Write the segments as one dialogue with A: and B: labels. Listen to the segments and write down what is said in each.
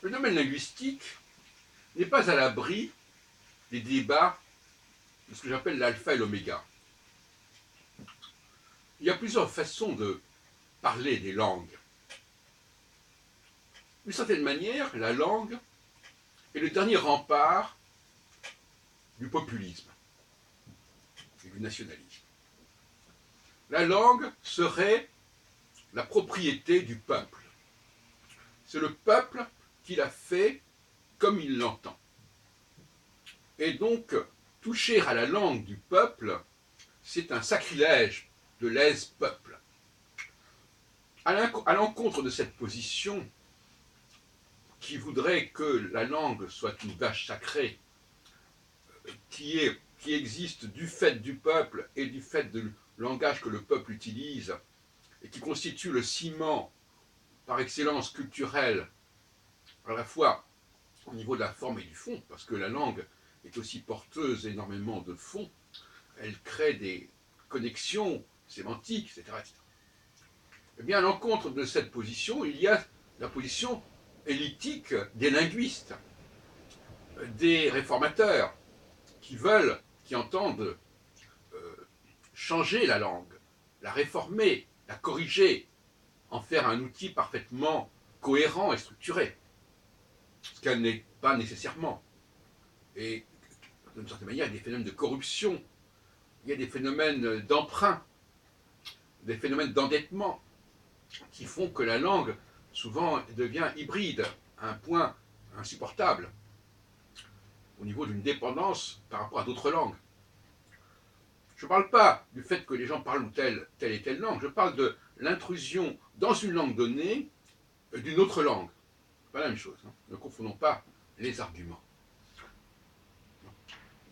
A: Le domaine linguistique n'est pas à l'abri des débats de ce que j'appelle l'alpha et l'oméga. Il y a plusieurs façons de parler des langues. D'une certaine manière, la langue est le dernier rempart du populisme et du nationalisme. La langue serait la propriété du peuple. C'est le peuple qui la fait comme il l'entend. Et donc, toucher à la langue du peuple, c'est un sacrilège de l'aise-peuple. À l'encontre de cette position qui voudrait que la langue soit une vache sacrée, qui existe du fait du peuple et du fait du langage que le peuple utilise, et qui constitue le ciment par excellence culturel, à la fois au niveau de la forme et du fond, parce que la langue est aussi porteuse énormément de fond, elle crée des connexions sémantiques, etc. etc. Eh bien, à l'encontre de cette position, il y a la position élitique des linguistes, des réformateurs, qui entendent changer la langue, la réformer, la corriger, en faire un outil parfaitement cohérent et structuré, ce qu'elle n'est pas nécessairement. Et d'une certaine manière, il y a des phénomènes de corruption, il y a des phénomènes d'emprunt, des phénomènes d'endettement, qui font que la langue, souvent, devient hybride, à un point insupportable, au niveau d'une dépendance par rapport à d'autres langues. Je ne parle pas du fait que les gens parlent telle et telle langue, je parle de l'intrusion dans une langue donnée d'une autre langue. C'est pas la même chose. Hein. Ne confondons pas les arguments.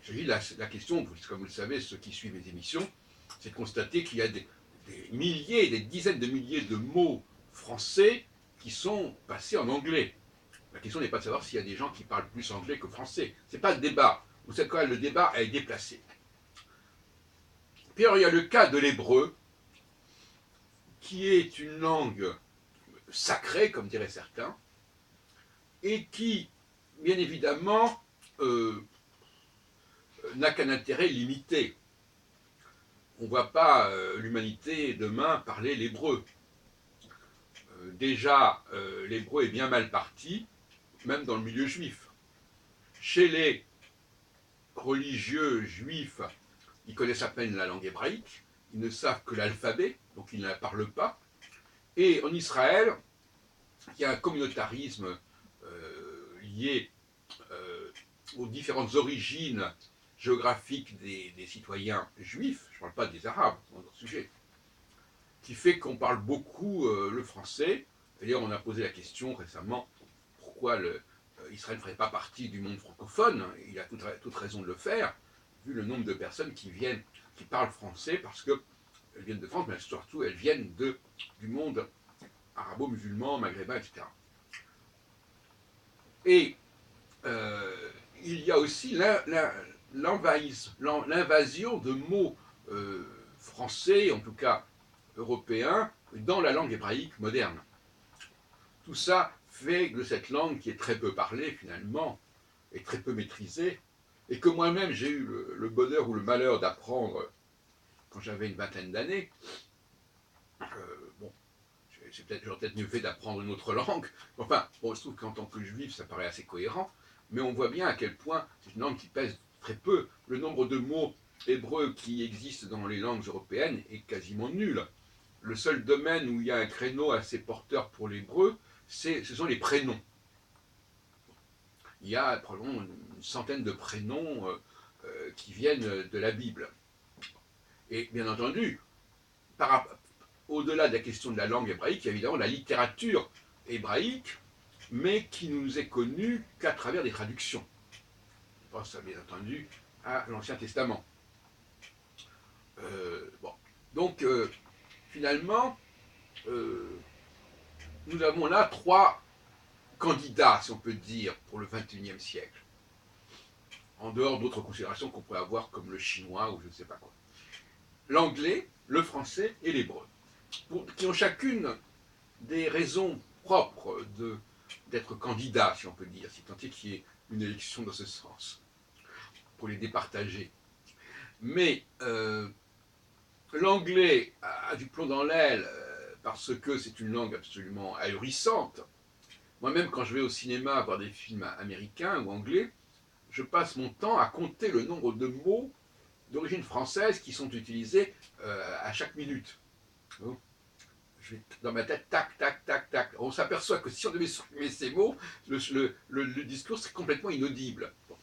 A: Il s'agit de la question, comme vous le savez, ceux qui suivent les émissions, c'est de constater qu'il y a des milliers, des dizaines de milliers de mots français qui sont passés en anglais. La question n'est pas de savoir s'il y a des gens qui parlent plus anglais que français. Ce n'est pas le débat. Vous savez quoi, le débat est déplacé. Puis alors, il y a le cas de l'hébreu, qui est une langue sacrée, comme diraient certains, et qui, bien évidemment, n'a qu'un intérêt limité. On ne voit pas l'humanité demain parler l'hébreu. Déjà, l'hébreu est bien mal parti, même dans le milieu juif. Chez les religieux juifs, ils connaissent à peine la langue hébraïque, ils ne savent que l'alphabet, donc ils ne la parlent pas. Et en Israël, il y a un communautarisme lié aux différentes origines géographiques des citoyens juifs, je ne parle pas des arabes, c'est un autre sujet, qui fait qu'on parle beaucoup le français. D'ailleurs, on a posé la question récemment, pourquoi Israël ne ferait pas partie du monde francophone. Il a toute raison de le faire, vu le nombre de personnes qui parlent français, parce qu'elles viennent de France, mais surtout elles viennent du monde arabo-musulman, maghrébin, etc. Et il y a aussi l'invasion de mots français, en tout cas européens, dans la langue hébraïque moderne. Tout ça fait de cette langue qui est très peu parlée finalement, et très peu maîtrisée, et que moi-même j'ai eu le bonheur ou le malheur d'apprendre quand j'avais une vingtaine d'années. Bon, j'aurais peut-être mieux fait d'apprendre une autre langue. Enfin, bon, je trouve qu'en tant que juif, ça paraît assez cohérent, mais on voit bien à quel point c'est une langue qui pèse très peu. Le nombre de mots hébreux qui existent dans les langues européennes est quasiment nul. Le seul domaine où il y a un créneau assez porteur pour l'hébreu, ce sont les prénoms. Il y a probablement une centaine de prénoms qui viennent de la Bible. Et bien entendu, au-delà de la question de la langue hébraïque, il y a évidemment la littérature hébraïque, mais qui ne nous est connue qu'à travers des traductions. Je pense bien entendu à l'Ancien Testament. Bon. Donc, finalement, nous avons là trois candidats, si on peut dire, pour le XXIe siècle, en dehors d'autres considérations qu'on pourrait avoir comme le chinois ou je ne sais pas quoi. L'anglais, le français et l'hébreu, qui ont chacune des raisons propres d'être candidat, si on peut dire, si tant est qu'il y ait une élection dans ce sens, pour les départager. Mais l'anglais a du plomb dans l'aile parce que c'est une langue absolument ahurissante. Moi-même, quand je vais au cinéma voir des films américains ou anglais, je passe mon temps à compter le nombre de mots d'origine française qui sont utilisés à chaque minute. Donc, dans ma tête, tac, tac, tac, tac. On s'aperçoit que si on devait supprimer ces mots, le discours serait complètement inaudible. Bon.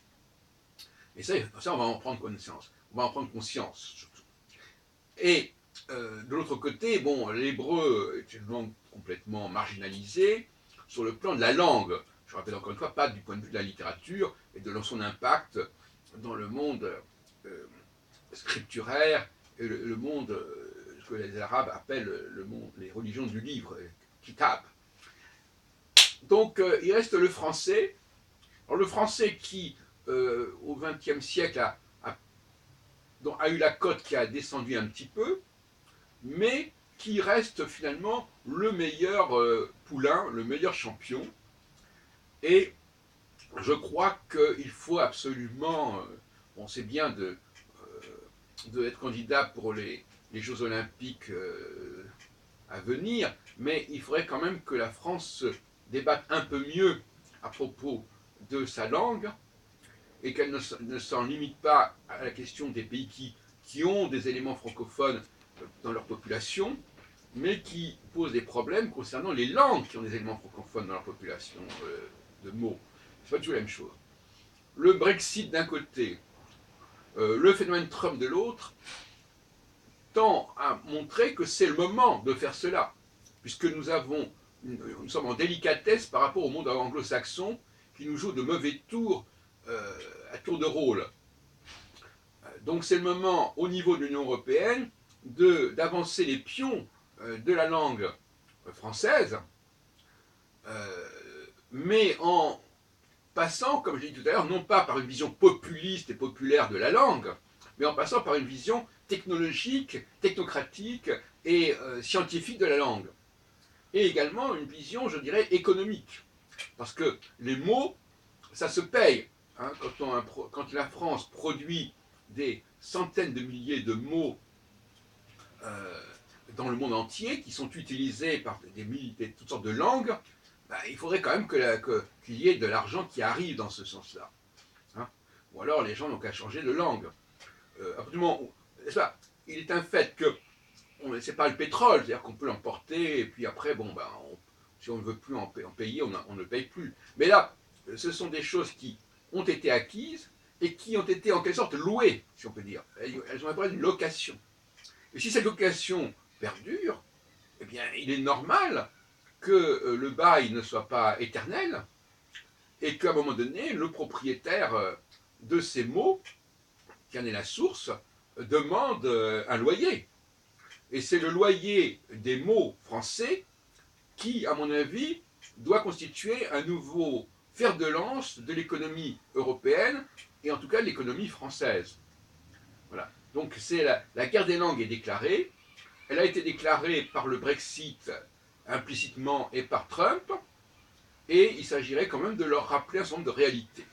A: Et ça, on va en prendre conscience. On va en prendre conscience, surtout. Et de l'autre côté, bon, l'hébreu est une langue complètement marginalisée sur le plan de la langue. Je rappelle encore une fois, pas du point de vue de la littérature et de son impact dans le monde scripturaire et le monde ce que les Arabes appellent le monde, les religions du livre, kitab. Donc il reste le français. Alors le français qui, au XXe siècle, a eu la cote qui a descendu un petit peu, mais qui reste finalement le meilleur poulain, le meilleur champion. Et je crois qu'il faut absolument, on sait bien d'être candidat pour les Jeux Olympiques à venir, mais il faudrait quand même que la France se débatte un peu mieux à propos de sa langue et qu'elle ne s'en limite pas à la question des pays qui ont des éléments francophones dans leur population, mais qui posent des problèmes concernant les langues qui ont des éléments francophones dans leur population de mots. C'est pas toujours la même chose. Le Brexit d'un côté, le phénomène Trump de l'autre, tend à montrer que c'est le moment de faire cela, puisque nous sommes en délicatesse par rapport au monde anglo-saxon qui nous joue de mauvais tours à tour de rôle. Donc c'est le moment, au niveau de l'Union européenne, d'avancer les pions de la langue française, mais en passant, comme je l'ai dit tout à l'heure, non pas par une vision populiste et populaire de la langue, mais en passant par une vision technologique, technocratique et scientifique de la langue. Et également une vision, je dirais, économique. Parce que les mots, ça se paye. Hein, quand la France produit des centaines de milliers de mots dans le monde entier, qui sont utilisés par toutes sortes de langues, bah, il faudrait quand même qu'il y ait de l'argent qui arrive dans ce sens-là. Hein, ou alors les gens n'ont qu'à changer de langue. Absolument, il est un fait que c'est pas le pétrole, c'est-à-dire qu'on peut l'emporter, et puis après, bon, ben, si on ne veut plus en payer, on ne paye plus. Mais là, ce sont des choses qui ont été acquises et qui ont été en quelque sorte louées, si on peut dire. Elles ont appelé une location. Et si cette location perdure, eh bien, il est normal que le bail ne soit pas éternel et qu'à un moment donné, le propriétaire de ces mots, qui en est la source, demande un loyer. Et c'est le loyer des mots français qui, à mon avis, doit constituer un nouveau fer de lance de l'économie européenne et en tout cas de l'économie française. Voilà. Donc la guerre des langues est déclarée. Elle a été déclarée par le Brexit implicitement et par Trump. Et il s'agirait quand même de leur rappeler un certain nombre de réalités.